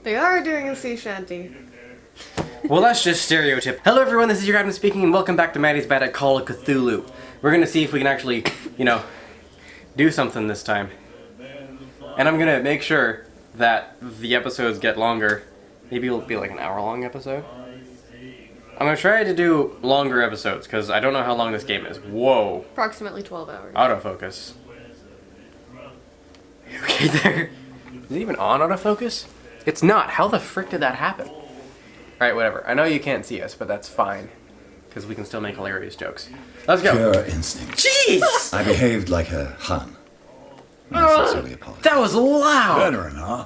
They are doing a sea shanty. Well, that's just stereotype. Hello everyone, this is your captain speaking, and welcome back to Maddie's Bad at Call of Cthulhu. We're gonna see if we can actually, do something this time. And I'm gonna make sure that the episodes get longer. Maybe it'll be like an hour-long episode. I'm gonna try to do longer episodes, because I don't know how long this game is. Whoa. Approximately 12 hours. Autofocus. Okay there. Is it even on autofocus? It's not. How the frick did that happen? Alright, whatever. I know you can't see us, but that's fine. Because we can still make hilarious jokes. Let's go. Pure instinct. Jeez! I behaved like a Hun. I sincerely apologize. That was loud! Veteran, huh?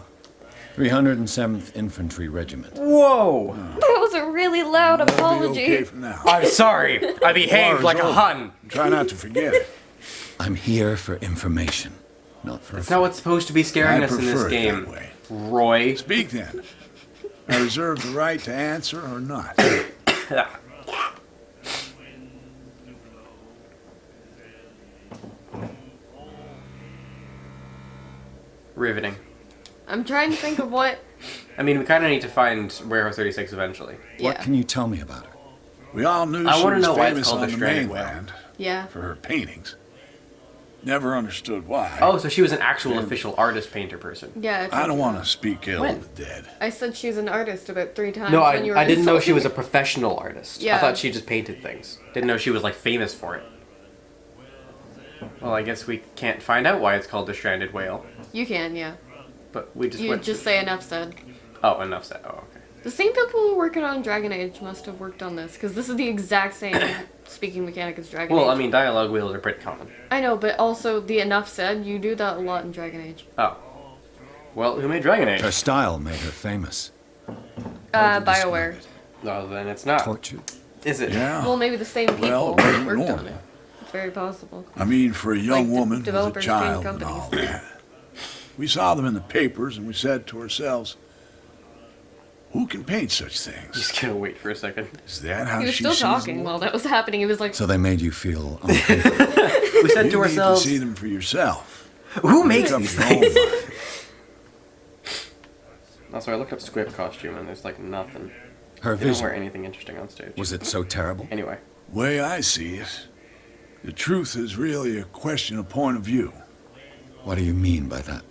307th Infantry Regiment. Whoa! That was a really loud That'll be apology. okay for now. I'm sorry. I behaved like a War's Hun. over. Try not to forget it. I'm here for information, not for That's not what's supposed to be scaring I us in this prefer it game. that way. Roy. Speak then. I reserve the right to answer or not. Riveting. I'm trying to think of what... I mean, we kind of need to find Warehouse 36 eventually. What can you tell me about her? We all knew I she wanna was know why it's famous called on the the Stranded Whale. mainland Yeah. for her paintings. Never understood why. Oh, so she was an actual official artist painter person. Yeah. I don't want to speak ill When? of the dead. I said she's an artist about 3 times No, when you were I didn't know she was a insulting professional artist. I Yeah. thought she just painted things. Didn't know she was like famous for it. Well, I guess we can't find out why it's called the Stranded Whale. me. You can, yeah. But we just You went just to... say enough said. Oh, enough said. Oh, okay. The same people who were working on Dragon Age must have worked on this, because this is the exact same speaking mechanic as Dragon Age. Well, I mean, dialogue wheels are pretty common. I know, but also the enough said, you do that a lot in Dragon Age. Oh. Well, who made Dragon Age? Her style made her famous. BioWare. No, then it's not. Tortured. Is it? Yeah. Well, maybe the same people Well, it wasn't worked on normal. it. It's very possible. I mean, for a young Like, woman with a developers child change and all companies. that. We saw them in the papers and we said to ourselves, who can paint such things? Just gonna wait for a second. Is that how He was she still sees talking them? while that was happening. He was like, So they made you feel uncomfortable. We said You to need ourselves, to see them for yourself. who makes Make up these your things? own mind. Also, I looked up script costume and there's like nothing. Her They don't wear vision, anything interesting on stage. was it so terrible? Anyway. Way I see it, the truth is really a question of point of view. What do you mean by that?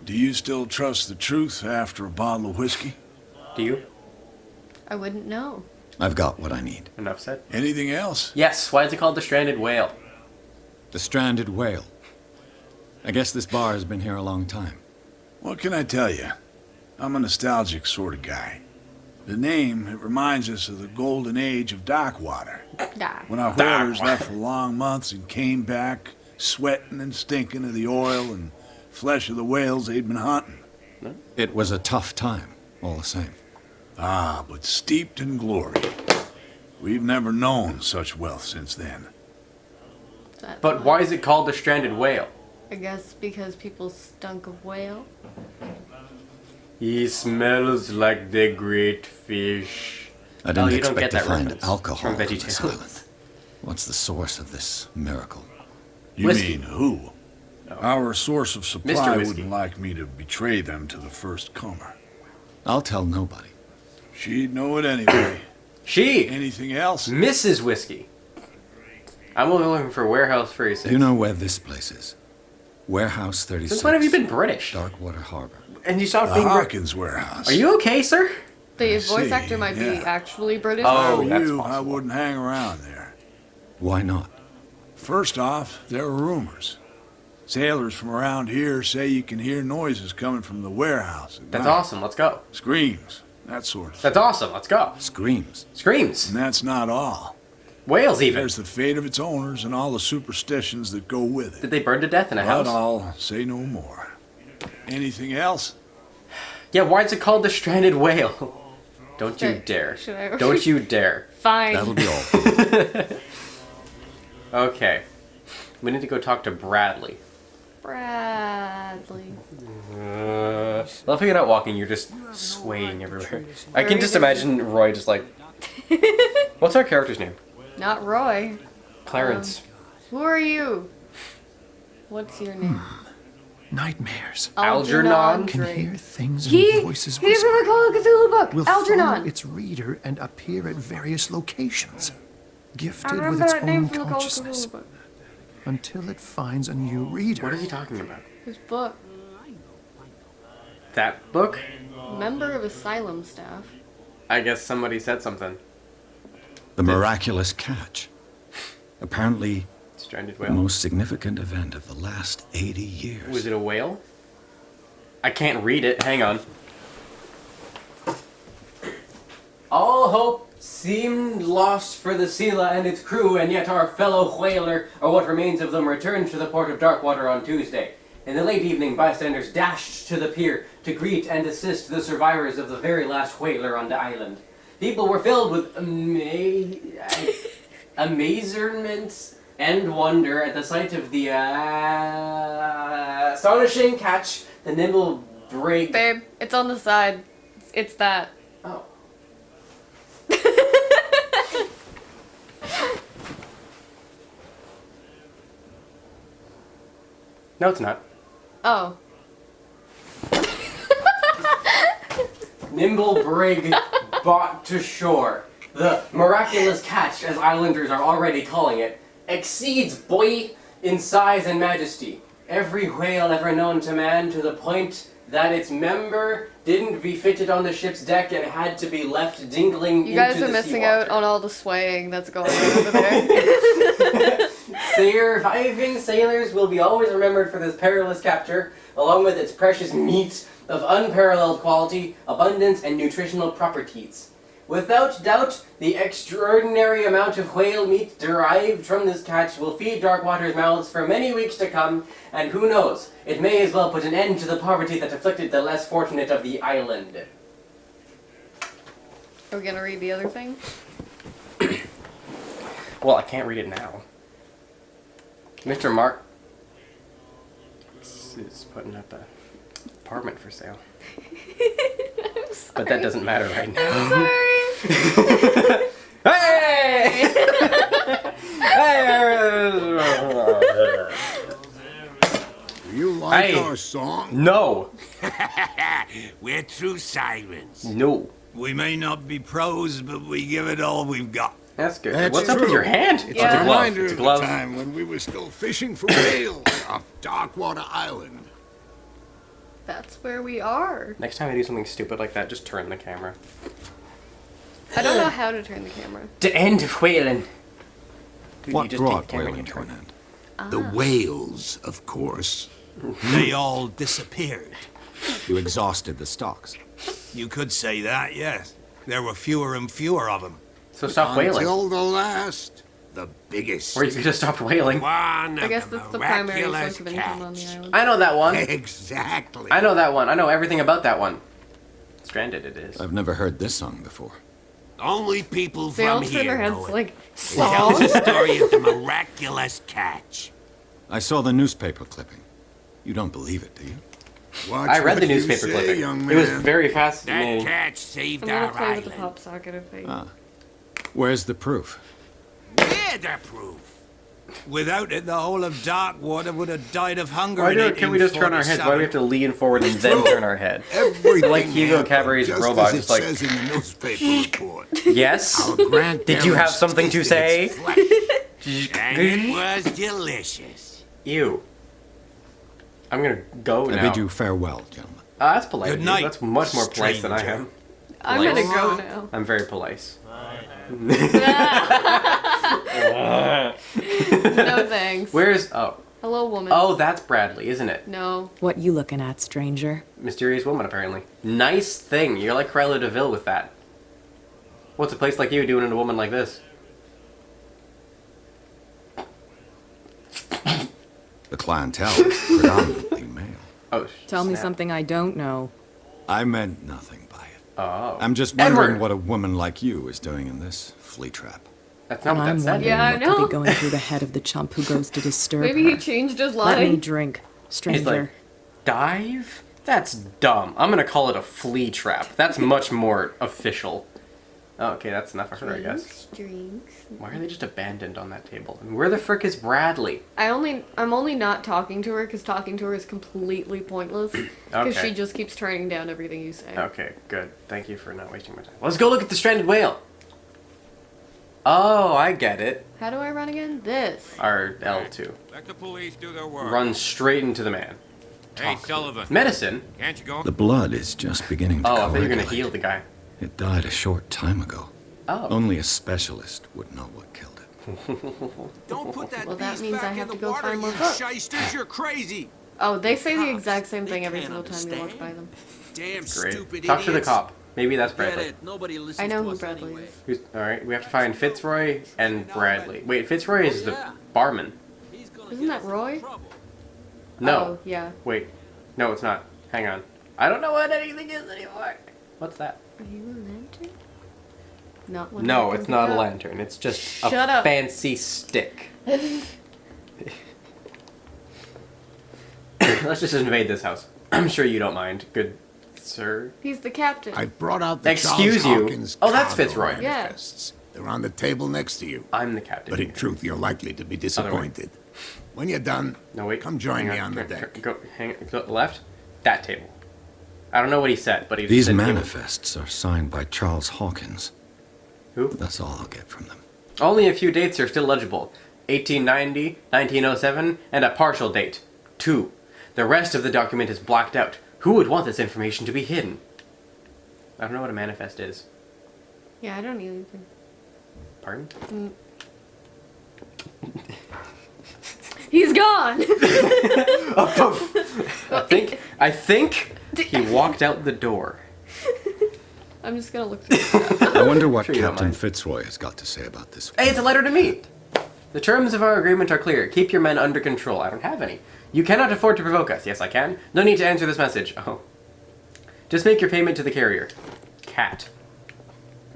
Do you still trust the truth after a bottle of whiskey? Do you? I wouldn't know. I've got what I need. Enough said. Anything else? Yes, why is it called the Stranded Whale? The Stranded Whale. I guess this bar has been here a long time. What can I tell you? I'm a nostalgic sort of guy. The name, it reminds us of the golden age of dock water. Nah. When our whalers left for long months and came back sweating and stinking of the oil and flesh of the whales they'd been hunting. It was a tough time, all the same. Ah, but steeped in glory. We've never known such wealth since then. That's But why is it called the Stranded Whale? I guess because people stunk of whale. He smells like the great fish. I didn't you don't expect get to that find reference. alcohol From on this VeggieTales. island. What's the source of this miracle? You Whiskey. mean who? Our source of Mr. supply Whiskey. wouldn't like me to betray them to the first comer. I'll tell nobody. She'd know it anyway. She! Anything else? Mrs. Whiskey. I'm only looking for Warehouse 36. Do you know where this place is? Warehouse 36. Since when have you been British? Darkwater Harbor. And you stopped The being British? Hawkins warehouse. Are you okay, sir? The I voice see, actor might be yeah. actually British. If Oh, I were that's you, I possible. wouldn't hang around there. Why not? First off, there are rumors. Sailors from around here say you can hear noises coming from the warehouse. At That's night. awesome, let's go. Screams, that sort of thing. That's awesome, let's go. Screams. Screams. And that's not all. Whales even. There's the fate of its owners and all the superstitions that go with it. Did they burn to death in a But house? I'll say no more. Anything else? Yeah, why is it called the Stranded Whale? Don't you Should- dare. should I- Don't you dare. Fine. That'll be all. Okay. We need to go talk to Bradley. Bradley. I love how you're not walking, you're just swaying everywhere. I can just imagine Roy just like... What's our character's name? Not Roy. Clarence. Who are you? What's your name? nightmares. Algernon Can Drake. hear things He, and voices he's from the whisper. Call of Cthulhu book. Will follow Algernon. its reader and appear at various locations, I gifted with remember its that name own from the Call of consciousness, Cthulhu book. until it finds a new reader. What is he talking about? His book. That book? Member of Asylum staff. I guess somebody said something. The miraculous catch. Apparently, Stranded the whale. most significant event of the last 80 years. Was it a whale? I can't read it. Hang on. All hope seemed lost for the Scylla and its crew, and yet our fellow whaler, or what remains of them, returned to the port of Darkwater on Tuesday. In the late evening, bystanders dashed to the pier to greet and assist the survivors of the very last whaler on the island. People were filled with amazement and wonder at the sight of the astonishing catch, the nimble brig. Babe, it's on the side. It's that. Oh. No, it's not. Oh. Nimble brig brought to shore. The miraculous catch, as islanders are already calling it, exceeds boy in size and majesty. Every whale ever known to man, to the point that its member didn't be fitted on the ship's deck and had to be left dingling You guys into are the missing seawater. out on all the swaying that's going on over there. Surviving sailors will be always remembered for this perilous capture, along with its precious meat of unparalleled quality, abundance, and nutritional properties. Without doubt, the extraordinary amount of whale meat derived from this catch will feed Darkwater's mouths for many weeks to come, and who knows, it may as well put an end to the poverty that afflicted the less fortunate of the island. Are we gonna read the other thing? Well, I can't read it now. Mr. Mark is putting up a apartment for sale. But that doesn't matter right now. Sorry. Hey! Do you like Hey. our song? No! We're true sirens. No. We may not be pros, but we give it all we've got. That's good. That's What's up with true. your hand? It's Yeah. a reminder It's a of the glove. time when we were still fishing for whales off Darkwater Island. That's where we are. Next time I do something stupid like that, just turn the camera. I don't know how to turn the camera. The end of whaling. Dude, What you just take brought the camera whaling and to turn an it. end? The whales, of course. They all disappeared. You exhausted the stocks. You could say that, yes. There were fewer and fewer of them. So stop whaling. Until the last. The biggest. Or you could just stop whaling. One I guess of that's the primary miraculous source of income on the cats. island. I know that one. Exactly. I know that one. I know everything about that one. Stranded it is. I've never heard this song before. Only people They all from turn their here heads know it. like, It tells song? the story of the miraculous catch. I saw the newspaper clipping. You don't believe it, do you? Watch I read what the you newspaper say, clipping. young It was man. very That fascinating. catch saved I'm gonna our play with the island. pop socket if I... Where's the proof? We're the proof. Without it, the whole of Darkwater would have died of hunger. Why in can we just turn our heads? Why do we have to lean forward and then turn our head? Everything Like Hugo happened Cabaret's just robot, as it just like- says in the newspaper report. Yes? Our grandparents Did you have something to tasted say? its flesh. And it was delicious. Ew. I'm gonna go I now. bid you farewell, gentlemen. That's polite. Good of you. night, That's much more polite than I stranger. am. I'm gonna Polite. go now. I'm very polite. No thanks. Where's... Oh. Hello, woman. Oh, that's Bradley, isn't it? No. What you looking at, stranger? Mysterious woman, apparently. Nice thing. You're like Cruella de Vil with that. What's a place like you doing to a woman like this? The clientele is predominantly male. Oh, Tell me snap. something I don't know. I meant nothing by it. Oh. I'm just wondering Edward! what a woman like you is doing in this flea trap. That's not And what I'm that said. wondering Yeah, I what know. could be going through the head of the chump who goes to disturb Maybe her. he changed his Let me line. drink, He's stranger. like, dive? That's dumb. I'm gonna call it a flea trap. That's much more official. Oh, okay, that's enough for her, I guess. Drinks. Why are they just abandoned on that table? And where the frick is Bradley? I'm only not talking to her because talking to her is completely pointless. Because Okay. she just keeps turning down everything you say. Okay, good. Thank you for not wasting my time. Let's go look at the stranded whale. Oh, I get it. How do I run again? This. Our L2. Let the police do their work. Run straight into the man. Hey, Sullivan. Medicine? Can't you go? The blood is just beginning to Oh, I thought you were gonna coagulate. heal the guy. It died a short time ago. Oh. Only a specialist would know what killed it. Don't put that Well, that beast means I back have in to the go water, find more you books. shysters. You're crazy. Oh, they say the Cops, exact same they thing every can't single time you walk understand. by them. Damn Great. stupid Talk to the idiots. cop. Maybe that's Get Bradley. it. Nobody listens I know to who us Bradley anyway. is. Alright, we have to find Fitzroy and Bradley. Wait, Fitzroy is the yeah. barman. He's gonna Isn't get that us in Roy? trouble. No. Oh, yeah. Wait. No, it's not. Hang on. I don't know what anything is anymore. What's that? Are you a lantern? Not one No, I can it's not a pick up. lantern. It's just Shut a up. fancy stick. Let's just invade this house. I'm sure you don't mind, good sir. He's the captain. I've brought out the Excuse Charles you. Hawkins Oh, that's cargo Fitzroy. Yeah. manifests. They're on the table next to you. I'm the captain. But in truth, you're likely to be disappointed. When you're done, No, wait. come join hang me on the Turn- deck. Go, go left. That table. I don't know what he said, but he These said table. manifests are signed by Charles Hawkins. Who? That's all I'll get from them. Only a few dates are still legible. 1890, 1907, and a partial date. 2. The rest of the document is blacked out. Who would want this information to be hidden? I don't know what a manifest is. Yeah, I don't either. Pardon? He's gone! I think he walked out the door. I'm just gonna look through I wonder what Sure you don't Captain mind. Fitzroy has got to say about this. Hey, it's a letter to me. The terms of our agreement are clear. Keep your men under control. I don't have any. You cannot afford to provoke us. Yes, I can. No need to answer this message. Oh. Just make your payment to the carrier. Cat.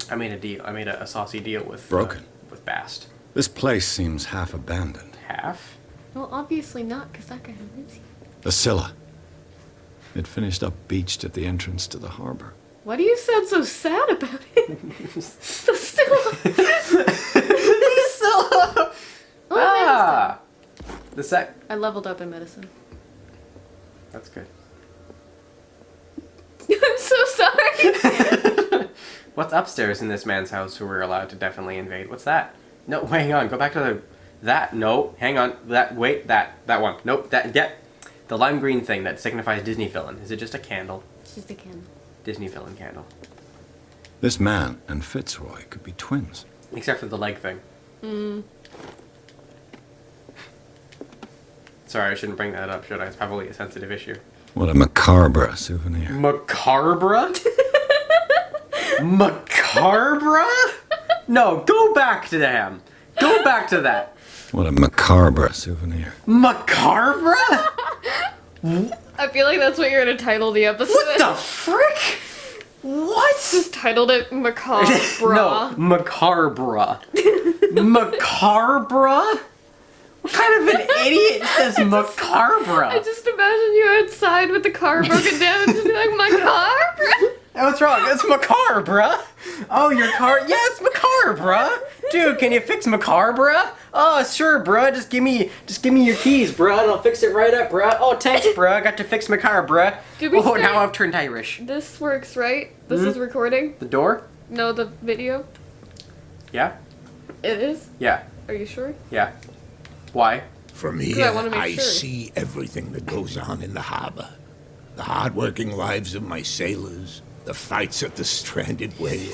I made a deal. I made a saucy deal with Broken. With Bast. This place seems half abandoned. Half? Well, obviously not, because that guy lives here. The Scylla. It finished up beached at the entrance to the harbor. Why do you sound so sad about it? So still. Oh, Ah! The sec. I leveled up in medicine. That's good. I'm so sorry. What's upstairs in this man's house who we're allowed to definitely invade? What's that? No, wait, hang on. Go back to the... That. No. Hang on. That. Wait. That. That one. Nope. That. Yeah. The lime green thing that signifies Disney villain. Is it just a candle? It's just a candle. Disney villain candle. This man and Fitzroy could be twins. Except for the leg thing. Sorry, I shouldn't bring that up, should I? It's probably a sensitive issue. What a macabre souvenir. Macabre? Macabre? No, go back to them. Go back to that. What a macabre souvenir. Macabre? I feel like that's what you're gonna title the episode. What the frick? What? Just titled it Macabre. No, macabre. Macabre? What kind of an idiot says macabre? I just imagine you outside with the car broken down and be like, Macabre? What's wrong? It's macabre. Oh, your car? Yes, macabre. Dude, can you fix macabre? Oh, sure, bruh. Just give me your keys, bruh, and I'll fix it right up, bruh. Oh, thanks, bruh. I got to fix macabre. Did we Oh, start- now I've turned Irish. This works, right? This is recording? The door? No, the video? Yeah? It is? Yeah. Are you sure? Yeah. Why? From I here, wanna make I sure. see everything that goes on in the harbor. The hard-working lives of my sailors, the fights at the stranded whale.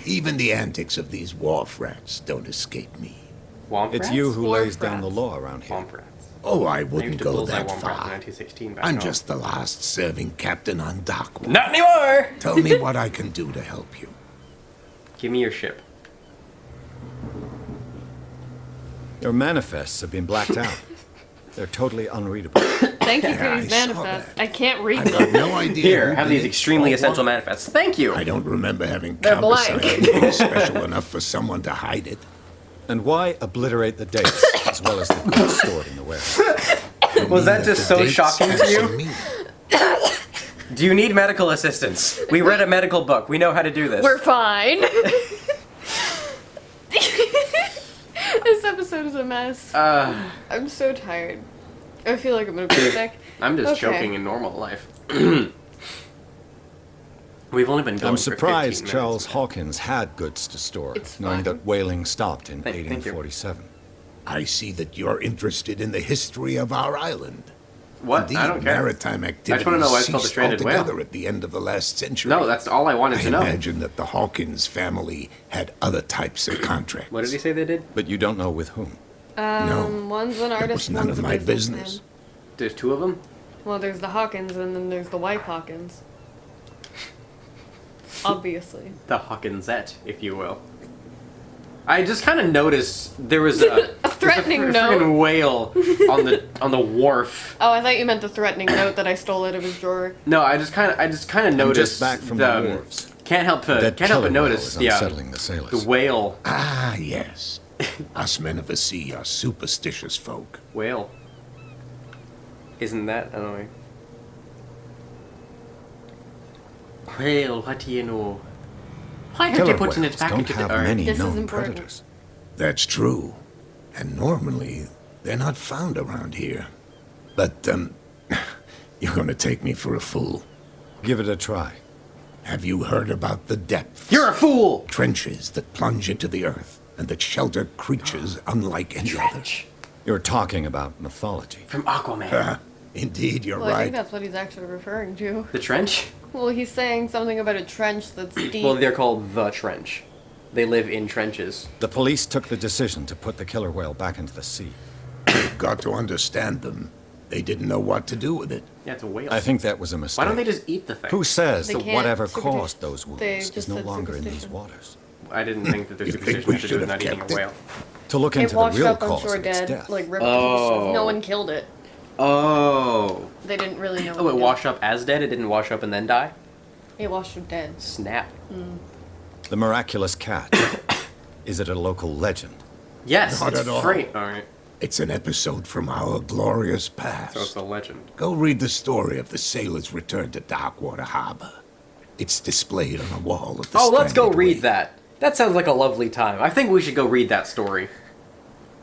Even the antics of these wharf rats don't escape me. Womp It's rats? you who Wharf lays down the rats. law around here. Womp rats. Oh, I Maybe wouldn't to go bullseye that womp rats in far. 1916 back I'm home. just the last serving captain on dock. Not anymore! Tell me what I can do to help you. Give me your ship. Your manifests have been blacked out. They're totally unreadable. Thank you Yeah, for these I saw manifests. that. I can't read I've got them. no idea. Here, who have did these it extremely or essential what. manifests. Thank you! I don't remember having They're countersigned blank. anything special enough for someone to hide it. And why obliterate the dates as well as the goods stored in the warehouse? Was that just so Dates shocking to have you? some meaning. Do you need medical assistance? We read a medical book. We know how to do this. We're fine. This episode is a mess. I'm so tired. I feel like I'm gonna be sick. I'm just Okay. joking in normal life. We've only been going I'm for 15 surprised minutes. Charles Hawkins had goods to store, It's knowing fine. that whaling stopped in Thank you. 1847. I see that you're interested in the history of our island. What? Indeed, I don't care. maritime activities wanna know why it's called the ceased stranded whale. altogether at the end of the last century. No, that's all I wanted I to know. imagine that the Hawkins family had other types of contracts. What did he say they did? But you don't know with whom. No, One's an that artist, was none one's of a my businessman. business. There's two of them? Well, there's the Hawkins and then there's the wife Hawkins. Obviously. The Hawkinsette, if you will. I just kind of noticed there was a threatening note. freaking whale on the wharf. Oh, I thought you meant the threatening note that I stole out of his drawer. No, I just kind of noticed. just back from the wharves. Can't help That but killer whale notice is the unsettling the sailors. the whale. Ah, yes. Us men of the sea are superstitious folk. Whale. Isn't that annoying? Whale, what do you know? Why aren't they Killer putting it whales back don't into the have earth? many This is known important. predators. That's true. And normally, they're not found around here. But, you're gonna take me for a fool. Give it a try. Have you heard about the depths? You're a fool! Trenches that plunge into the earth and that shelter creatures unlike any other. You're talking about mythology. From Aquaman. Indeed, you're Well, I think right. that's what he's actually referring to. The trench? Well, he's saying something about a trench that's deep. Well, they're called the trench. They live in trenches. The police took the decision to put the killer whale back into the sea. You've got to understand them. They didn't know what to do with it. Yeah, it's a whale. I think that was a mistake. Why don't they just eat the thing? Who says They that can't. whatever Superstition. caused those They wounds just is no said longer in these superstition. waters? I didn't think that their You think superstition we had to do should with have not eating a kept it? whale. To look It into the washed real up on cause shore of its dead, death. like ripped Oh. to pieces. No one killed it. Oh. They didn't really know. Oh, what it to do. washed up as dead? It didn't wash up and then die? It washed up dead. Snap. The miraculous cat. Is it a local legend? Yes, Not it's at all. free. Alright, It's an episode from our glorious past. so it's a legend. Go read the story of the sailor's return to Darkwater Harbor. It's displayed on a wall of the Oh, let's go stranded read whale. that. That sounds like a lovely time. I think we should go read that story.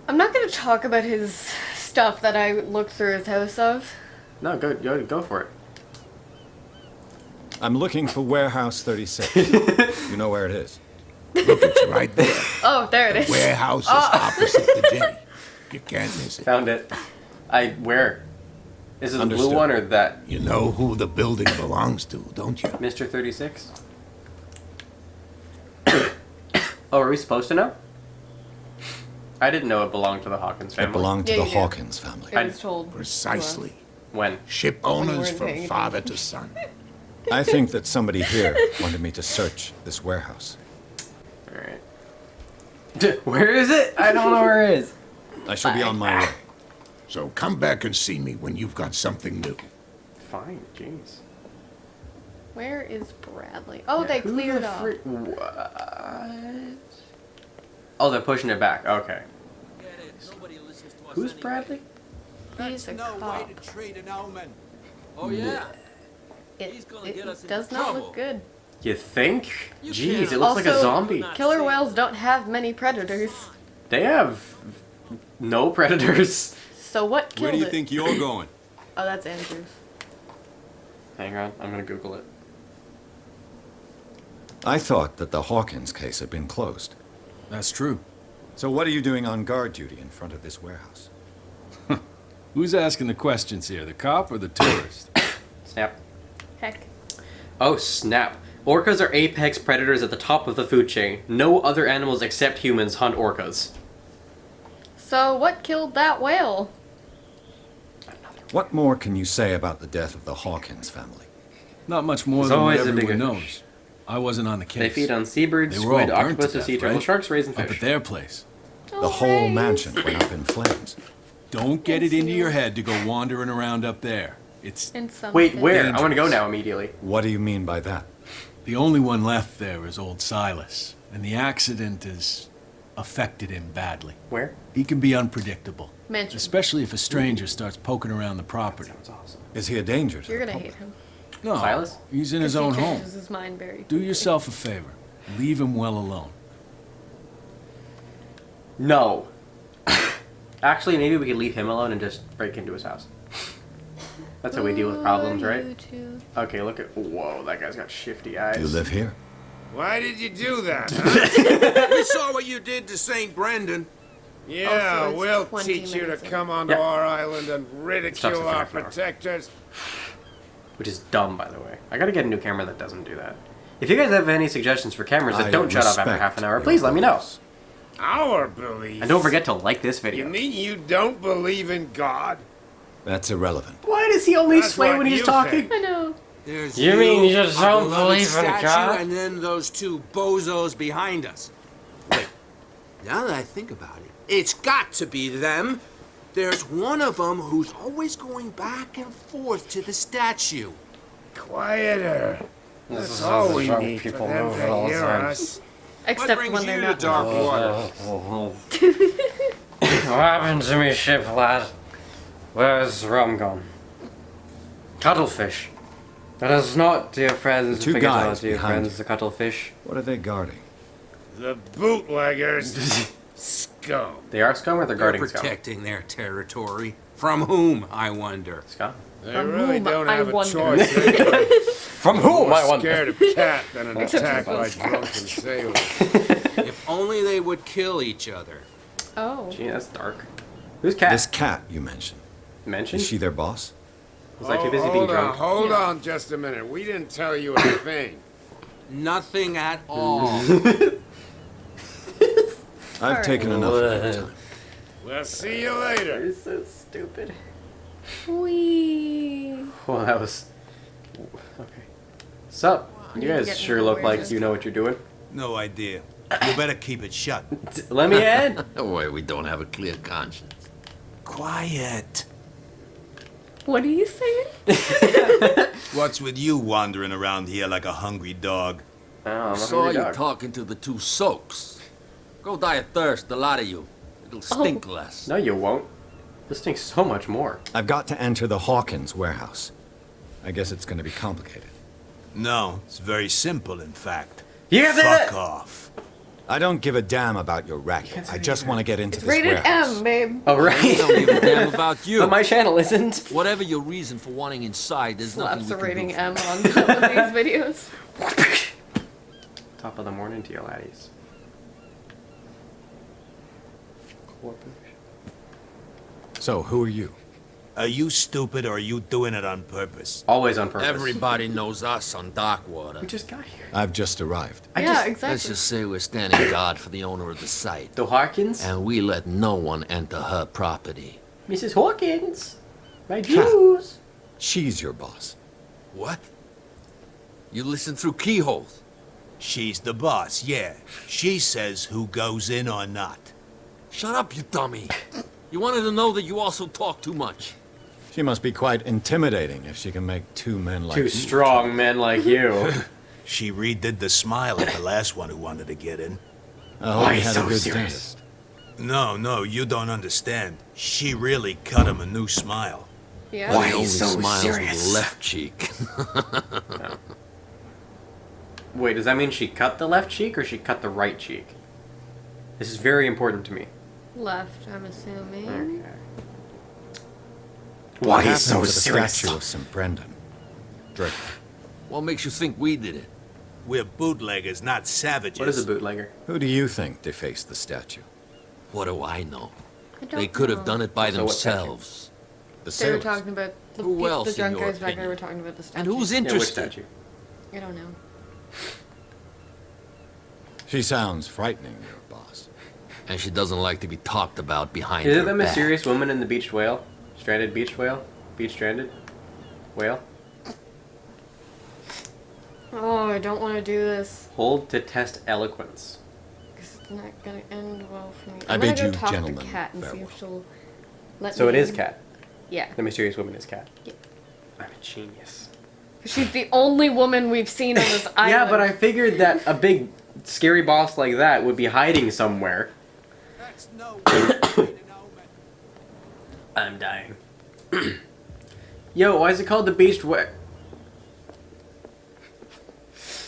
I'm not going to talk about his stuff that I looked through his house of. No, go for it. I'm looking for Warehouse 36. You know where it is? Look, it's right there. Oh, there it is. Warehouse is opposite the jetty. You can't miss it. Found it. Where? Is it the blue Understood. one or that You know who the building belongs to, don't you? Mr. 36? Oh, are we supposed to know? I didn't know it belonged to the Hawkins family. It belonged to Yeah, the you do. Hawkins family. It was told. Precisely. When? Ship You owners weren't from paying father to son. I think that somebody here wanted me to search this warehouse. Alright. Where is it? I don't know where it is. I shall be on my way. So come back and see me when you've got something new. Fine, jeez. Where is Bradley? Oh, they Who cleared the off. What? Oh, they're pushing it back. Okay. Who's Bradley? He's a no cop. way to treat an omen. Oh yeah? It does not look good. You think? You Jeez, can't. it looks like a Also- zombie. Killer whales don't have many predators. They have no predators. So what killed Where do you it? think you're going? Oh, that's Andrews. Hang on, I'm gonna Google it. I thought that the Hawkins case had been closed. That's true. So what are you doing on guard duty in front of this warehouse? Who's asking the questions here, the cop or the tourist? Snap. Heck. Oh, snap. Orcas are apex predators at the top of the food chain. No other animals except humans hunt orcas. So what killed that whale? What more can you say about the death of the Hawkins family? Not much more There's than what always a everyone bigger knows. I wasn't on the case. They feed on seabirds, They were all squid, burnt to octopuses, sea death, turtle, right? sharks, rays, and Up fish. at their place. The whole mansion went up in flames. Don't get it into your head to go wandering around up there. It's In some Wait, pit. where? I want to go Dangerous. now immediately. What do you mean by that? the only one left there is old Silas, and the accident has affected him badly. Where? He can be unpredictable, Mansion. especially if a stranger starts poking around the property. Sounds awesome. Is he a danger to You're the gonna public? hate him. No, Silas? he's in his 'Cause own he home. changes his mind very Do quickly. yourself a favor. Leave him well alone. No. Actually, maybe we could leave him alone and just break into his house. That's how we deal with problems, right? You two. Okay, look at... Whoa, that guy's got shifty eyes. Do you live here? Why did you do that, huh? We saw what you did to St. Brendan. Yeah, Also, it's we'll 20 teach you to minutes in. come onto Yeah. our island and Stops ridicule at our half an hour. protectors. Which is dumb, by the way. I gotta get a new camera that doesn't do that. If you guys have any suggestions for cameras that I don't shut off after respect half an hour, your please let me know. beliefs. Our beliefs. And don't forget to like this You video. mean you don't believe in God? That's irrelevant. Why does he only That's sway what when he's you talking? think. I know. There's You mean you just our don't beloved believe in statue, God? And then those two bozos behind us. Wait, now that I think about it, it's got to be them. There's one of them who's always going back and forth to the statue. Quieter. This That's is all how we drunk need for people them move at all to hear times. us. What Except brings when you they're to not. Darkwater? What happened to me, ship lad? Where's rum gone? Cuttlefish. That is not, dear friends, The two forget not, guys dear behind friends, the cuttlefish. What are they guarding? The bootleggers. Scum. They are scum or they're They're guarding scum? protecting their territory. From whom, I wonder? Scum? They From really whom, don't I have a wonder. choice. They're From whom, more scared of cat than an Except attack for by those drunken sailors. If only they would kill each other. Oh. Gee, that's dark. Who's Cat? This cat you mentioned. Mentioned? Is she their boss? Was I too busy being hold drunk? hold Yeah. on just a minute. We didn't tell you a thing. Nothing at all. I've Alright. taken enough of your time. We'll see you later. You're so stupid. Wee. Well, that was... Okay. Sup? You need to guys get sure more look like wages. you know what you're doing. No idea. You better keep it shut. Let me in! No way we don't have a clear conscience. Quiet. What are you saying? What's with you wandering around here like a hungry dog? Oh, I'm a Saw hungry you dog. talking to the two soaks. Go die of thirst, the lot of you. It'll stink less. No, you won't. This stinks so much more. I've got to enter the Hawkins warehouse. I guess it's going to be complicated. No, it's very simple, in fact. You did it! Fuck off. I don't give a damn about your racket. I just want to get into It's this rated warehouse. M, babe. Oh, We right. don't give a damn about you. But my channel isn't. Whatever your reason for wanting inside, there's Slaps a nothing we can rating do. M on top of these videos. Top of the morning to you laddies. So, who are you? Are you stupid or are you doing it on purpose? Always on purpose. Everybody knows us on Darkwater. We just got here. I've just arrived. Yeah, Let's exactly. just say we're standing guard for the owner of the site. The Hawkins? And we let no one enter her property. Mrs. Hawkins. My Jews. She's your boss. What? You listen through keyholes. She's the boss, yeah. She says who goes in or not. Shut up, you dummy. You wanted to know that you also talk too much. She must be quite intimidating if she can make two men like Two you. strong men like you. She redid the smile at the last one who wanted to get in. I hope Why you he's had so a good serious? dentist. No, you don't understand. She really cut him a new smile. Yeah. Why He only he's so smiles with serious? the left cheek. Wait, does that mean she cut the left cheek or she cut the right cheek? This is very important to me. Left, I'm assuming. Okay. What Why happened he's so to the serious? statue of St. Brendan? Drake. What makes you think we did it? We're bootleggers, not savages. What is a bootlegger? Who do you think defaced the statue? What do I know? I don't They could know. have done it by So what statue? themselves. The They were sailors. talking about the, Who people, else, the in drunk your guys back there opinion? were talking about the statue. And who's Yeah, which interested? statue? I don't know. She sounds frightening, your boss. And she doesn't like to be talked about behind Is her it the back. mysterious woman in the beached whale? Stranded beached whale? Beach stranded? Whale? Oh, I don't want to do this. Hold to test eloquence. Because it's not going to end well for me. I I'm bid gonna you go talk gentlemen to Kat and see farewell. if she'll let So me it is in. Cat. Yeah. The mysterious woman is Cat. Yeah. I'm a genius. She's the only woman we've seen on this island. Yeah, but I figured that a big scary boss like that would be hiding somewhere. That's no way I'm dying. Yo, why is it called the beached whale?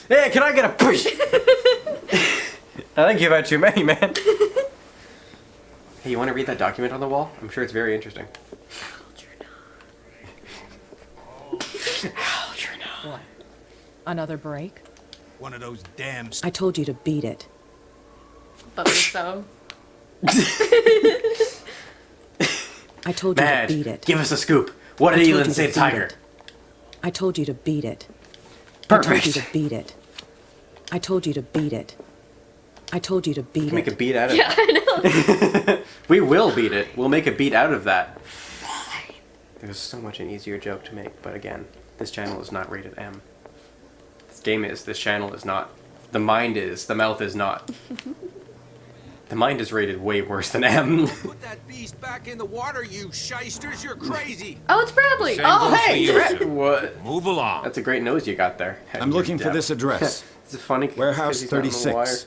Hey, can I get a push? I think you've had too many, man. Hey, you want to read that document on the wall? I'm sure it's very interesting. What? Another break? One of those damn... I told you to beat it. But so. I told you Mad, to beat it. give us a scoop. What I did told Elin you say to to beat Tiger? it. I told you to beat it. I told you to Perfect. beat it. I told you to beat it. I told you to beat Make a it. beat out of Yeah, I know. We will beat it. We'll make a beat out of that. There's so much an easier joke to make, but again, this channel is not rated M. This game is. This channel is not. The mind is. The mouth is not. The mind is rated way worse than M. Put that beast back in the water, you shysters. You're crazy. Oh, it's Bradley. Same Oh, goes hey. for you, Brett, sir. what? Move along. That's a great nose you got there. I'm looking for this address. It's funny. 'cause Warehouse he's not on the 36,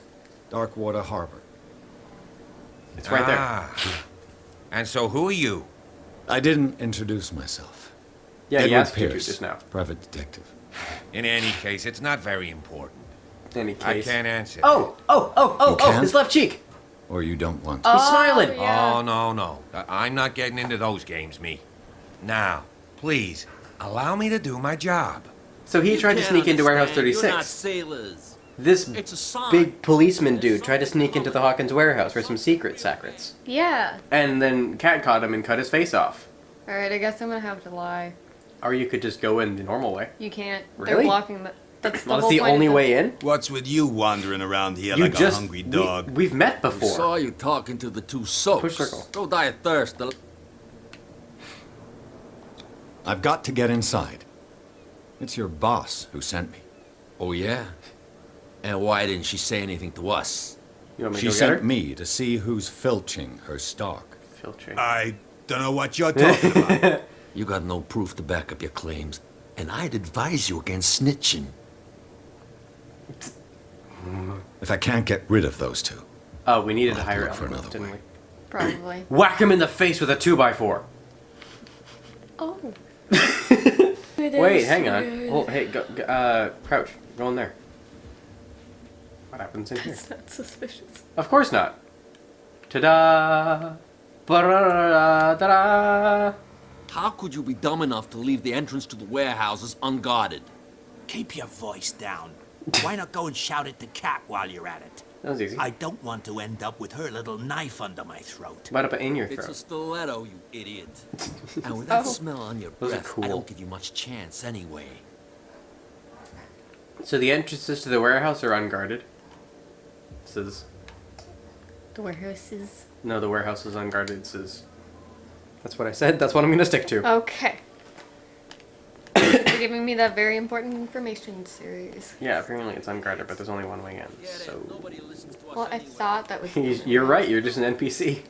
wire. Darkwater Harbor. It's right there. Ah. And so who are you? I didn't introduce myself. Yeah, he Edward asked you to Pierce, just now. private detective. In any case, it's not very important. In any I case. can't answer. Oh! You can? His left cheek. Or you don't want to. He's smiling. yeah. Oh, no. I'm not getting into those games, me. Now, please, allow me to do my job. So he You tried to can't sneak into Warehouse understand. You're not 36. sailors. This It's a sign. big policeman dude tried to sneak into the Hawkins warehouse for some secrets. Yeah. And then Cat caught him and cut his face off. Alright, I guess I'm gonna have to lie. Or you could just go in the normal way. You can't. Really? They're blocking the. That's the Well, that's whole the point only of way in? What's with you wandering around here You like just. a hungry dog? We've met We before. saw you talking to the two soaks. Push circle. Go die of thirst. I've got to get inside. It's your boss who sent me. Oh, yeah? And why didn't she say anything to us? You want me to She go get sent her? me to see who's filching her stock. Filtering. I don't know what you're talking about. You got no proof to back up your claims, and I'd advise you against snitching. If I can't get rid of those two, Oh, we needed to I'll have to hire look for Elwood, another didn't way. Probably. we? Whack him in the face with a 2x4. Oh. Wait, hang on. Oh, hey, crouch. Go in there. What happens in here? That's not suspicious. Of course not. Ta-da! Ba-da-da-da-da-da! How could you be dumb enough to leave the entrance to the warehouses unguarded? Keep your voice down. Why not go and shout at the cat while you're at it? That was easy. I don't want to end up with her little knife under my throat. About up in your It's a throat. stiletto, you idiot. And with that Oh. smell on your Those are breath, cool. I don't give you much chance anyway. So the entrances to the warehouse are unguarded. This is... The warehouses. No, the warehouse is unguarded. It says... That's what I said. That's what I'm gonna stick to. Okay. You're giving me that very important information series. Yeah, apparently it's unguarded, but there's only one way in. So... Nobody listens to us Well, I anyway. thought that was. You're right, you're just an NPC.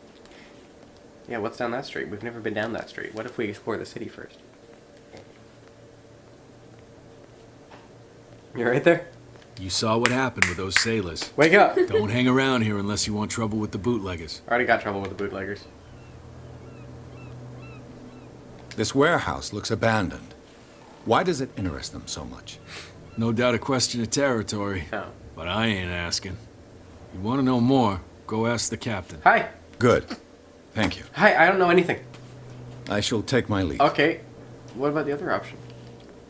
Yeah, what's down that street? We've never been down that street. What if we explore the city first? You're right there? You saw what happened with those sailors. Wake up! Don't hang around here unless you want trouble with the bootleggers. Already got trouble with the bootleggers. this warehouse looks abandoned. Why does it interest them so much? No doubt a question of territory, Oh. but I ain't asking. You want to know more, go ask the captain. Hi! Good. Thank you. Hi, I don't know anything. I shall take my leave. Okay. What about the other option?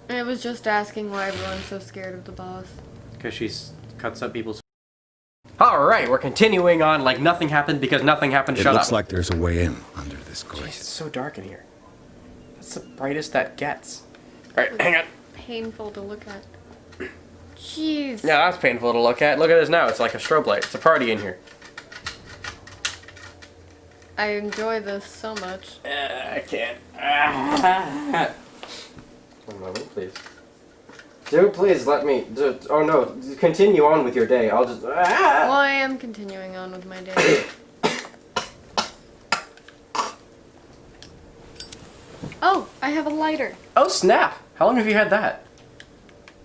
I was just asking why everyone's so scared of the boss. Because she cuts up people's... Alright, we're continuing on like nothing happened because nothing happened. It Shut looks up. like there's a way in under this Jeez, grate. it's so dark in here. That's the brightest that gets. Alright, hang on. Painful to look at. Jeez. Yeah, that's painful to look at. Look at this now. It's like a strobe light. It's a party in here. I enjoy this so much. I can't. One moment, please. Dude, please let me. Oh no, continue on with your day. I'll just. Well, I am continuing on with my day. Oh, I have a lighter. Oh snap! How long have you had that?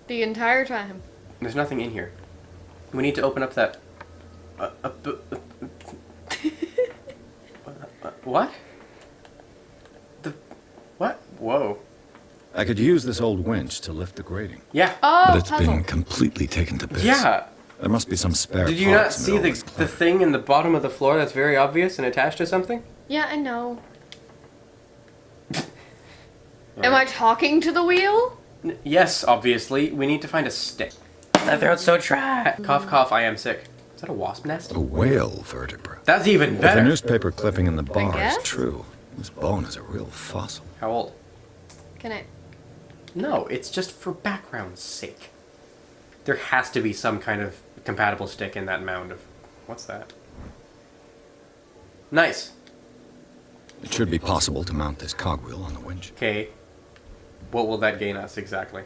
The entire time. There's nothing in here. We need to open up that. What? The what? Whoa. I could use this old winch to lift the grating. Yeah. Oh, But it's puzzle. being completely taken to bits. Yeah. There must be some spare Did you not parts in see all the this the thing in the bottom of the floor that's very obvious and attached to something? Yeah, I know. Am I talking to the wheel? Yes, obviously. We need to find a stick. My throat's so dry. Cough, cough, I am sick. Is that a wasp nest? A whale vertebra. That's even If better. the newspaper clipping in the bar is guess? true, this bone is a real fossil. How old? Can I? No, it's just for background's sake. There has to be some kind of compatible stick in that mound of... What's that? Nice. It should be possible to mount this cogwheel on the winch. Okay. What will that gain us exactly?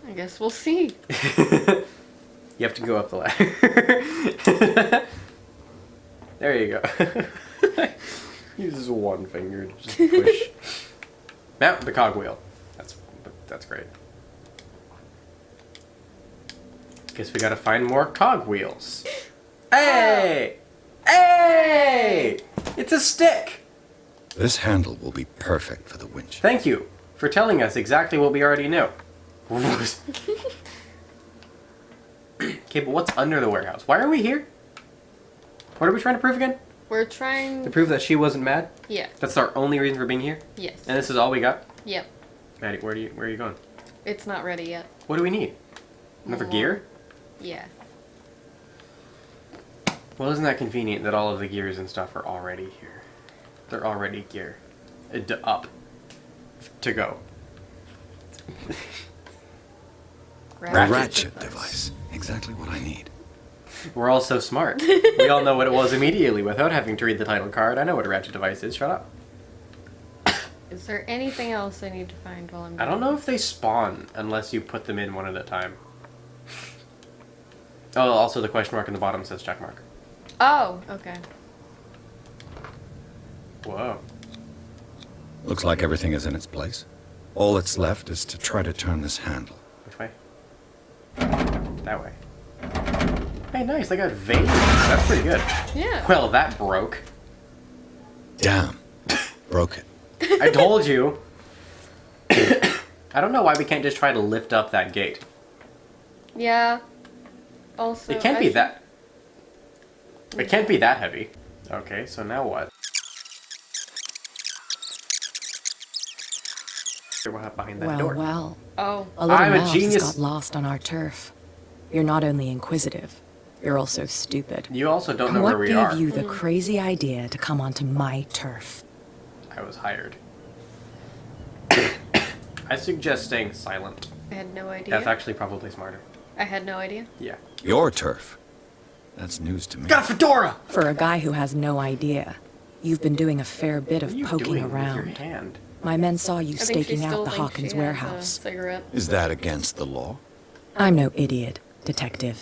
I guess we'll see. You have to go up the ladder. There you go. Uses one finger to just push. Mount the cogwheel. That's great. Guess we gotta find more cogwheels. Hey! Hey! It's a stick! This handle will be perfect for the winch. Thank you for telling us exactly what we already knew. Okay, but what's under the warehouse? Why are we here? What are we trying to prove again? We're trying. To prove that she wasn't mad? Yeah. That's our only reason for being here? Yes. And this is all we got? Yep. Maddie, where are you going? It's not ready yet. What do we need? Another More. gear? Yeah. Well, isn't that convenient that all of the gears and stuff are already here? They're already gear. Up. To go. A ratchet device. Exactly what I need. We're all so smart. We all know what it was immediately without having to read the title card. I know what a ratchet device is. Shut up. Is there anything else I need to find while I'm I don't know if they spawn unless you put them in one at a time. Oh, also the question mark in the bottom says check mark. Oh, okay. Whoa. Looks like everything is in its place. All that's left is to try to turn this handle. Which way? That way. Hey, nice. They got veins. That's pretty good. Yeah. Well, that broke. Damn. Broke it. I told you. I don't know why we can't just try to lift up that gate. Yeah. Also, It can't be that. It can't be that heavy. Okay, so now what? What behind that Well, door? well. Oh. A little I'm a mouse genius. has got lost on our turf. You're not only inquisitive, you're also stupid. You also don't know What where we gave are. you the crazy idea to come onto my turf? I was hired. I suggest staying silent. I had no idea. That's actually probably smarter. I had no idea. Yeah. Your turf. That's news to me. Got a fedora! For a guy who has no idea, you've been doing a fair bit What of are you poking doing with your around. hand? My men saw you I think she staking still out the thinks Hawkins she has a warehouse. cigarette. Is that against the law? I'm no idiot, detective.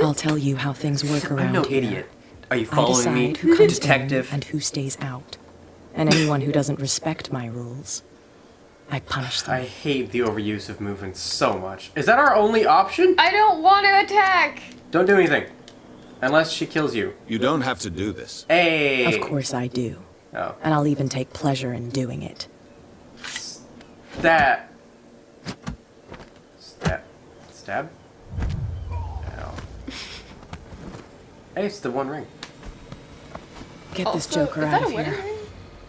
I'll tell you how things work around I'm no here. idiot. Are you I following me, decide who comes detective? in and who stays out. And anyone who doesn't respect my rules, I punish them. I hate the overuse of movement so much. Is that our only option? I don't want to attack! Don't do anything. Unless she kills you. You don't have to do this. Hey! Of course I do. Oh. And I'll even take pleasure in doing it. That. Stab. Stab? Ow. Hey, it's the one ring. Get this Also, joker is out that of a wedding here. ring?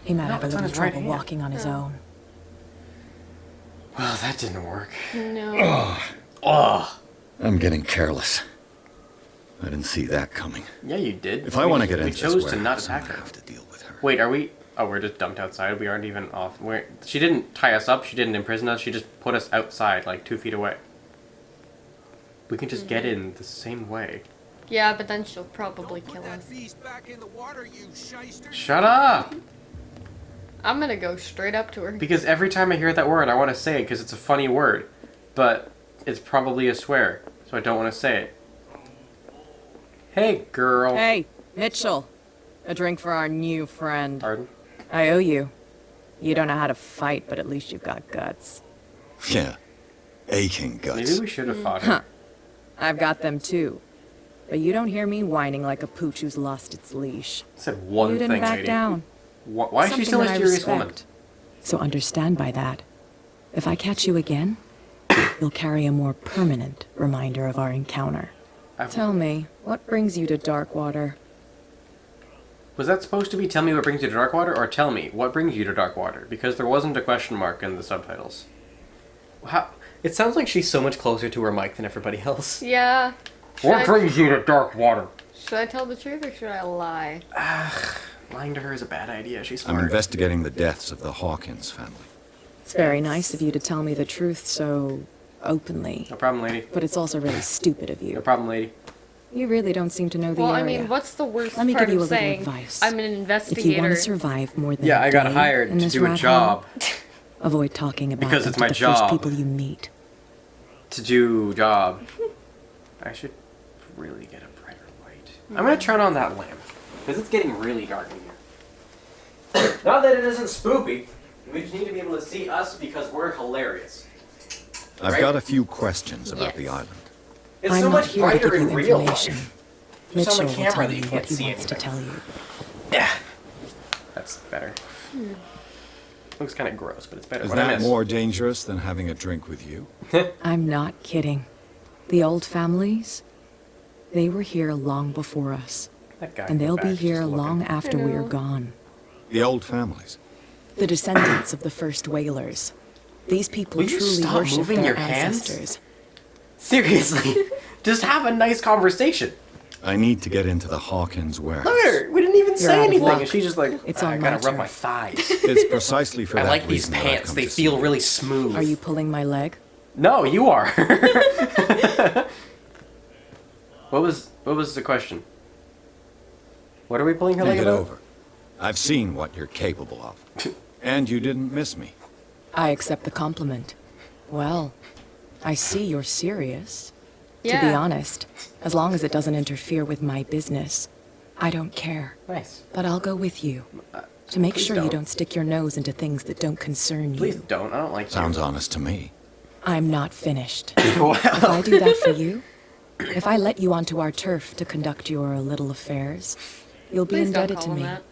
He might No, have a it's on little his right trouble hand. walking on his own. Well, that didn't work. No. Oh! I'm getting careless. I didn't see that coming. Yeah, you did. If I want to get we into chose this to not warehouse, I'm attack gonna her. have to deal with her. Wait, are we? Oh, we're just dumped outside. We aren't even off. She didn't tie us up. She didn't imprison us. She just put us outside, like 2 feet away. We can just get in the same way. Yeah, but then she'll probably kill us. Back in the water, you shyster. Shut up! I'm gonna go straight up to her. Because every time I hear that word, I want to say it because it's a funny word. But it's probably a swear, so I don't want to say it. Hey, girl. Hey, Mitchell. A drink for our new friend. Pardon? I owe you. You don't know how to fight, but at least you've got guts. Yeah. Aching guts. Maybe we should have fought her. I've got them too. But you don't hear me whining like a pooch who's lost its leash. I said one You thing, didn't back lady. down. Why is she Something still a that I mysterious woman? respect. So understand by that, If I catch you again, you'll carry a more permanent reminder of our encounter. Tell me, what brings you to Darkwater? Was that supposed to be tell me what brings you to Darkwater, or tell me what brings you to Darkwater? Because there wasn't a question mark in the subtitles. How? It sounds like she's so much closer to her mic than everybody else. Yeah. What brings you to Darkwater? Should I tell the truth or should I lie? Lying to her is a bad idea. She's smart. I'm investigating the deaths of the Hawkins family. It's very nice of you to tell me the truth so openly. No problem, lady. But it's also really stupid of No you. problem, lady. You really don't seem to know the Well, I area. mean, what's the worst Let me part give you a of little saying advice. I'm an If investigator? you want to survive more than Yeah, a I got day hired in to this do a rat job. hole, avoid talking about Because them it's to my the job. first people you meet. To do job. I should really get a brighter light. I'm gonna turn on that lamp. Because it's getting really dark in here. Not that it isn't spoopy. We just need to be able to see us because we're hilarious. I've Right? got a few questions about the island. It's I'm so not much here to brighter give you in real information. life. Just Mitchell on the will camera tell that you you what can't he see wants to anything. tell you. Yeah. That's better. Looks kind of gross, but it's better. Is What I that miss. more dangerous than having a drink with you? I'm not kidding. The old families, they were here long before us. That guy And in the they'll back be is here just long looking. after we're gone. The old families. The descendants of the first whalers. These people Will you truly stop worship moving their your hands? ancestors. Seriously. Just have a nice conversation. I need to get into the Hawkins warehouse. Look at her. We didn't even You're say out of anything. luck. And she's just like, It's I on gotta my rub my turf." thighs. It's precisely for I that like these reason that I've pants. come They to see feel you. really smooth. Are you pulling my leg? No, you are. What was the question? What are we pulling her Think leg it about? over. I've seen what you're capable of. And you didn't miss me. I accept the compliment. Well, I see you're serious. Yeah. To be honest, as long as it doesn't interfere with my business, I don't care. Nice. But I'll go with you. To make please sure you don't. don't stick your nose into things that don't concern Please you. don't. I don't like Sounds honest to me. I'm not finished. you. Wow. If I do that for you, if I let you onto our turf to conduct your little affairs, you'll be Please don't indebted call to him me. that.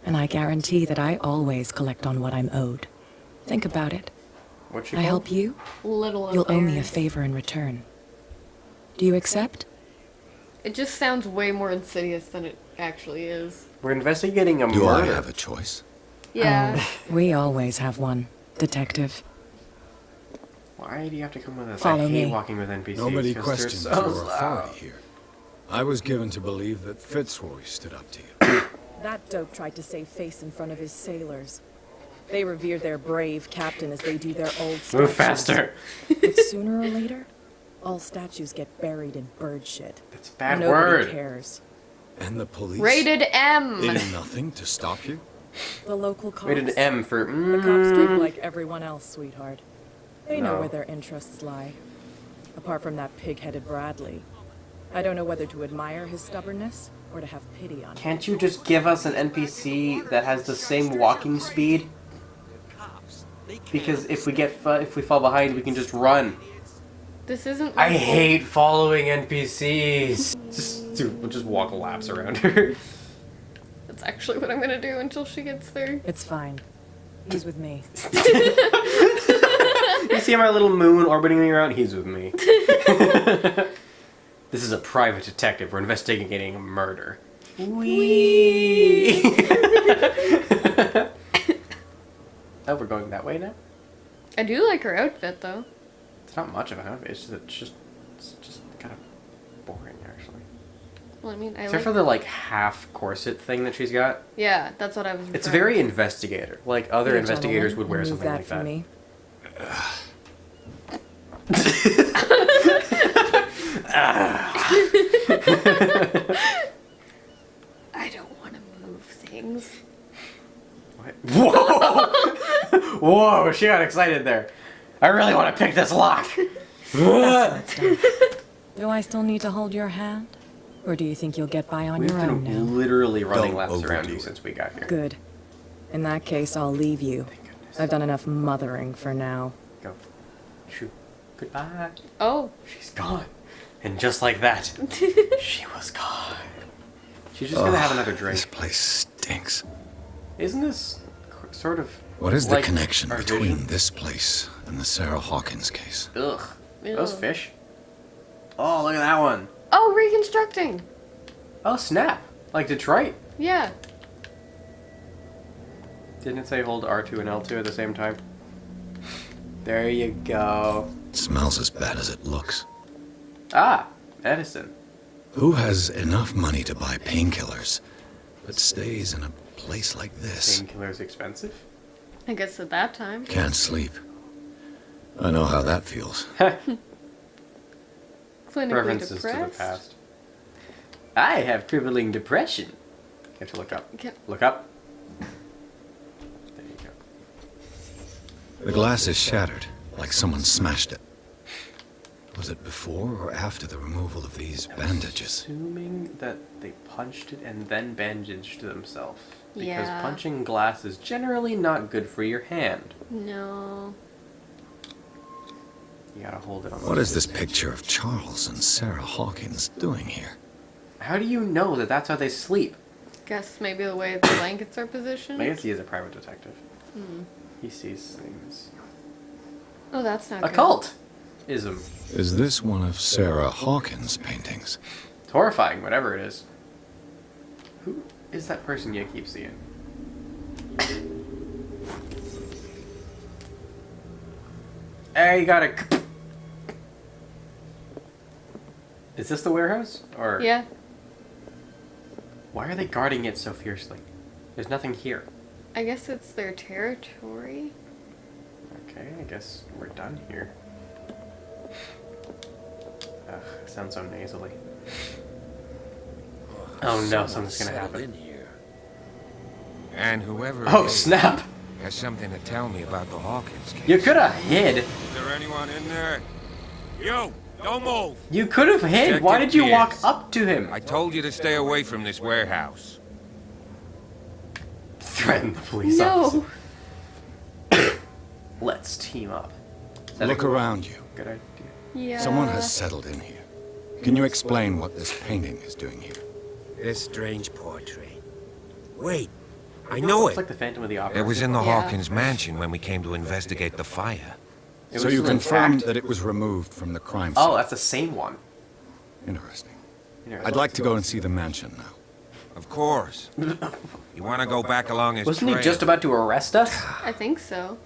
And I guarantee that I always collect on what I'm owed. Think about it. What's she I called? help you, Little you'll owe me a affairs. favor in return. Do you accept? It just sounds way more insidious than it actually is. We're investigating a Do I murder. have a choice? Yeah. Oh, we always have one, detective. Why do you have to come with us? Follow I hate me. walking with NPCs. Nobody 'cause they're questions so your loud. authority here. I was given to believe that Fitzroy stood up to you. That dope tried to save face in front of his sailors. They revere their brave captain as they do their old statues. Move faster. But sooner or later, all statues get buried in bird shit. That's a bad Nobody word. cares. And the police? Rated M. They did nothing to stop you? The local cops. Rated M for. The cops drink like everyone else, sweetheart. They know No. where their interests lie. Apart from that pig-headed Bradley. I don't know whether to admire his stubbornness or to have pity on him. Can't you just give us an NPC that has the same walking speed? Because if we fall behind, we can just run. This isn't. I like- hate following NPCs. We'll just walk laps around her. That's actually what I'm gonna do until she gets there. It's fine. He's with me. You see my little moon orbiting me around? He's with me. This is a private detective. We're investigating a murder. Whee! Oh, we're going that way now? I do like her outfit though. It's not much of an outfit. It's just kind of boring, actually. Well, I mean, I Except like. for the like half corset thing that she's got. Yeah, that's what I was. It's referring very to. investigator. Like other Here, investigators gentlemen, would wear remove something like for that. Me. I don't want to move things. What? Whoa! Whoa! She got excited there. I really want to pick this lock. Do I still need to hold your hand? Or do you think you'll get by on We've your own been now? literally running Don't laps around overdo you it. since we got here. Good. In that case, I'll leave you. I've done enough mothering for now. Go. Shoot. Goodbye. Oh. She's gone. And just like that, she was gone. She's just gonna have another This drink. place stinks. Isn't this sort of What is like the connection our between vision? this place and the Sarah Hawkins case. Ugh. Ew. Those fish. Oh, look at that one. Oh, reconstructing. Oh, snap. Like Detroit. Yeah. Didn't it say hold R2 and L2 at the same time? There you go. It smells as bad as it looks. Ah, medicine. Who has enough money to buy painkillers, but stays in a place like this? Painkillers expensive? I guess at that time. Can't sleep. I know how that feels. Clinically References depressed. to the past. I have crippling depression. You have to look up. Okay. Look up. There you go. The glass is shattered, like someone smashed it. Was it before or after the removal of these bandages? Assuming that they punched it and then bandaged themselves. Because Yeah. punching glass is generally not good for your hand. No. You gotta hold it on. What is this picture of Charles and Sarah Hawkins doing here? How do you know that that's how they sleep? Guess maybe the way the blankets are positioned. I guess he is a private detective. He sees things. Oh, that's not good. Occult-ism. Is this one of Sarah Hawkins' paintings? It's horrifying, whatever it is. Who is that person you keep seeing? Hey, you gotta... Is this the warehouse? Or... Yeah. Why are they guarding it so fiercely? There's nothing here. I guess it's their territory. Okay, I guess we're done here. Ugh, it sounds so nasally. Oh no, something's gonna happen. In here. And whoever it Oh is snap! has something to tell me about the Hawkins case. You could have hid. Is there anyone in there? You! Don't move! You could have hid. Why did you walk up to him? I told you to stay away from this warehouse. Threaten the police No. officer. Let's team up. Is that Look a around you. good idea? Yeah. Someone has settled in here. Can you explain what this painting is doing here? This strange portrait. Wait, I know It's it. like the Phantom of the Opera. It was in the Yeah. Hawkins mansion when we came to investigate the fire. It So was you still confirmed intact. that it was removed from the crime scene? Oh, that's the same one. Interesting. Here, I'd like to go and see the mansion now. Of course. You want to go back along his Wasn't he trail? just about to arrest us? I think so.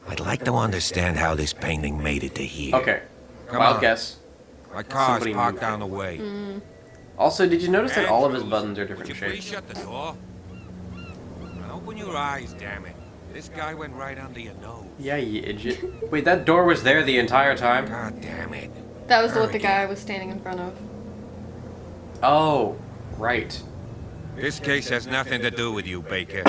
I'd like to understand how this painting made it to here. Okay. Come Wild on. guess. My car's Somebody parked moved down it. the way. Also, did you notice that all of his Andrews, buttons are would different you please shapes? shut the door? Now open your eyes, damn it. This guy went right under your nose. Yeah, you idiot. Wait, that door was there the entire time? God damn it. That was what the Hurry. guy was standing in front of. Oh, right. This case has nothing to do with you, Baker.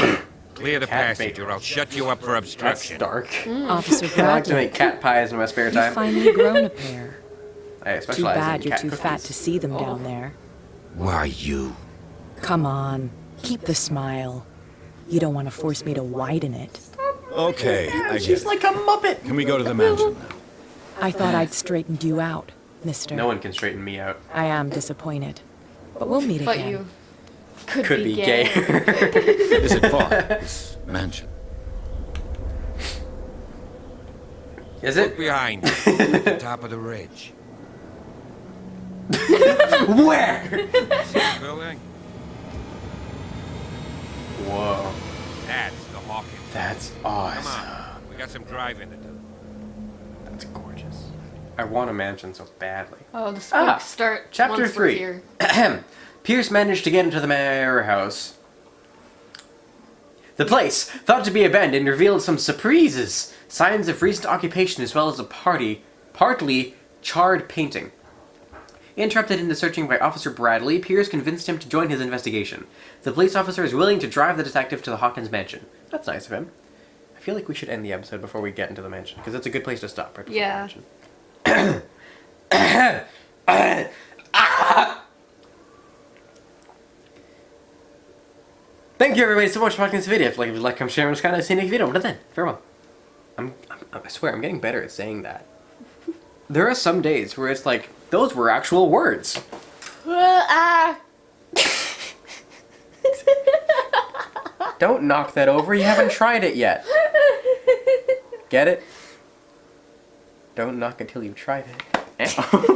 Clear the Cat passage Baker. or I'll shut you up for That's obstruction. dark. Officer I like to Bradley, make cat pies in my spare you've time. finally grown a pair. I Too specialize bad in you're cat too cookies. fat to see them Oh. down there. Why you? Come on, keep the smile. You don't want to force me to widen it. Okay, I get She's it. like a muppet. Can we go to the mansion now? I thought I'd straightened you out, mister. No one can straighten me out. I am disappointed. But we'll meet But again. you could, Could be gay. gay. Is it far, this mansion? Is Look it? behind you, at the top of the ridge. Where? See the building? Whoa. That's the Hawkins. That's Come awesome. on, we got some driving to do. That's gorgeous. I want a mansion so badly. Oh, the spooks start Chapter once we're 3. here. Pierce managed to get into the manor house. The place, thought to be abandoned, revealed some surprises. Signs of recent occupation as well as a partly charred painting. Interrupted into searching by Officer Bradley, Pierce convinced him to join his investigation. The police officer is willing to drive the detective to the Hawkins mansion. That's nice of him. I feel like we should end the episode before we get into the mansion, because it's a good place to stop right before Yeah. the mansion. Thank you everybody so much for watching this video. If you like, comment, share, and subscribe, and see you next video. But then, farewell. I swear, I'm getting better at saying that. There are some days where it's like, those were actual words. Don't knock that over, you haven't tried it yet. Get it? Don't knock until you've tried it.